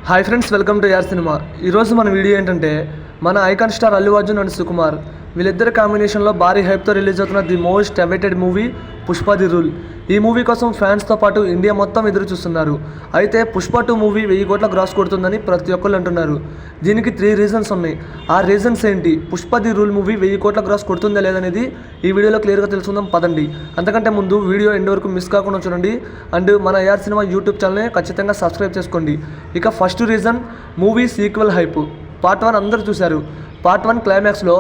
Hi friends, welcome to యార్ cinema. ఈరోజు మన వీడియో ఏంటంటే మన icon star Allu Arjun and Sukumar వీళ్ళిద్దరి కాంబినేషన్లో భారీ హైప్తో రిలీజ్ అవుతున్న the most awaited movie Pushpa the rule. ఈ మూవీ కోసం ఫ్యాన్స్తో పాటు ఇండియా మొత్తం ఎదురు చూస్తున్నారు. అయితే పుష్ప 2 మూవీ 1000 కోట్ల గ్రాస్ కొడుతుందని ప్రతి ఒక్కళ్ళు అంటున్నారు. దీనికి 3 రీజన్స్ ఉన్నాయి. ఆ రీజన్స్ ఏంటి, పుష్ప ది రూల్ మూవీ 1000 కోట్ల గ్రాస్ కొడుతుందా లేదనేది ఈ వీడియోలో క్లియర్గా తెలుసుకుందాం పదండి. అంతకంటే ముందు వీడియో ఎండ్ వరకు మిస్ కాకుండా చూడండి అండ్ మన యార్ సినిమా యూట్యూబ్ ఛానల్ని ఖచ్చితంగా సబ్స్క్రైబ్ చేసుకోండి. ఇక first reason, movie sequel hype. Part 1 అందరూ చూశారు. పార్ట్ 1 క్లైమాక్స్లో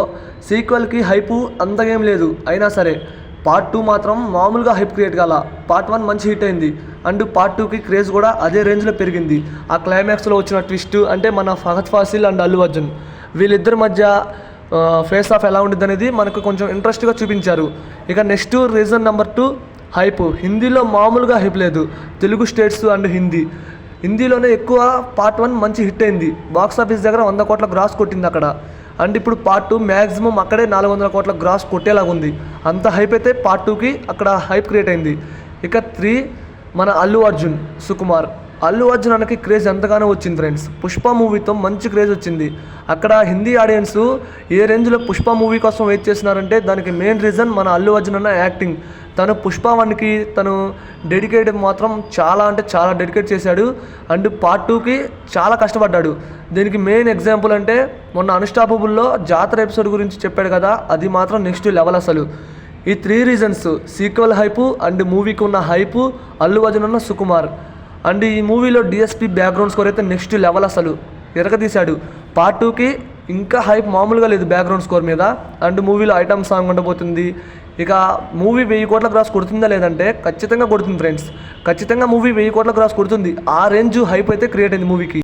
సీక్వెల్కి హైపు అంతగా ఏం లేదు, అయినా సరే పార్ట్ 2 మాత్రం మామూలుగా హైప్ క్రియేట్ కాల. పార్ట్ 1 మంచి హిట్ అయింది అండ్ పార్ట్ 2కి క్రేజ్ కూడా అదే రేంజ్లో పెరిగింది. ఆ క్లైమాక్స్లో వచ్చిన ట్విస్ట్ అంటే మన ఫహద్ ఫాసిల్ అండ్ అల్లు అర్జున్ వీళ్ళిద్దరి మధ్య ఫేస్ ఆఫ్ ఎలా ఉంటుంది అనేది మనకు కొంచెం ఇంట్రెస్ట్గా చూపించారు. ఇక నెక్స్ట్ రీజన్ నెంబర్ 2, హైప్. హిందీలో మామూలుగా హైప్ లేదు. తెలుగు స్టేట్స్ అండ్ హిందీలోనే ఎక్కువ. పార్ట్ 1 మంచి హిట్ అయింది, బాక్స్ ఆఫీస్ దగ్గర 100 కోట్ల గ్రాస్ కొట్టింది అక్కడ. అండ్ ఇప్పుడు పార్ట్ 2 మ్యాక్సిమం అక్కడే 400 కోట్ల గ్రాస్ కొట్టేలాగా ఉంది. అంత హైప్ అయితే పార్ట్ 2కి అక్కడ హైప్ క్రియేట్ అయింది. ఇక 3, మన అల్లు అర్జున్ సుకుమార్. అల్లు అర్జున్ అన్నకి క్రేజ్ ఎంతగానో వచ్చింది ఫ్రెండ్స్. పుష్ప మూవీతో మంచి క్రేజ్ వచ్చింది. అక్కడ హిందీ ఆడియన్స్ ఏ రేంజ్లో పుష్ప మూవీ కోసం వెయిట్ చేస్తున్నారంటే దానికి మెయిన్ రీజన్ మన అల్లు అర్జున్ అన్న యాక్టింగ్. తను పుష్ప 1కి తను డెడికేట్ మాత్రం చాలా అంటే చాలా డెడికేట్ చేశాడు అండ్ పార్ట్ 2కి చాలా కష్టపడ్డాడు. దీనికి మెయిన్ ఎగ్జాంపుల్ అంటే మొన్న అన్స్టాపబుల్లో జాతర ఎపిసోడ్ గురించి చెప్పాడు కదా, అది మాత్రం నెక్స్ట్ లెవెల్ అసలు. ఈ 3 రీజన్స్, సీక్వెల్ హైపు అండ్ మూవీకి ఉన్న హైపు, అల్లు అర్జున్ అన్న సుకుమార్. అండ్ ఈ మూవీలో డిఎస్పి బ్యాక్గ్రౌండ్ స్కోర్ అయితే నెక్స్ట్ లెవెల్ అసలు ఎరగదీశాడు. పార్ట్ 2కి ఇంకా హైప్ మామూలుగా లేదు బ్యాక్గ్రౌండ్ స్కోర్ మీద. అండ్ మూవీలో ఐటమ్ సాంగ్ ఉండబోతుంది. ఇక మూవీ 1000 కోట్ల గ్రాస్ కొడుతుందా లేదంటే ఖచ్చితంగా కొడుతుంది ఫ్రెండ్స్. ఖచ్చితంగా మూవీ 1000 కోట్ల గ్రాస్ కొడుతుంది. ఆ రేంజ్ హైప్ అయితే క్రియేట్ అయింది మూవీకి.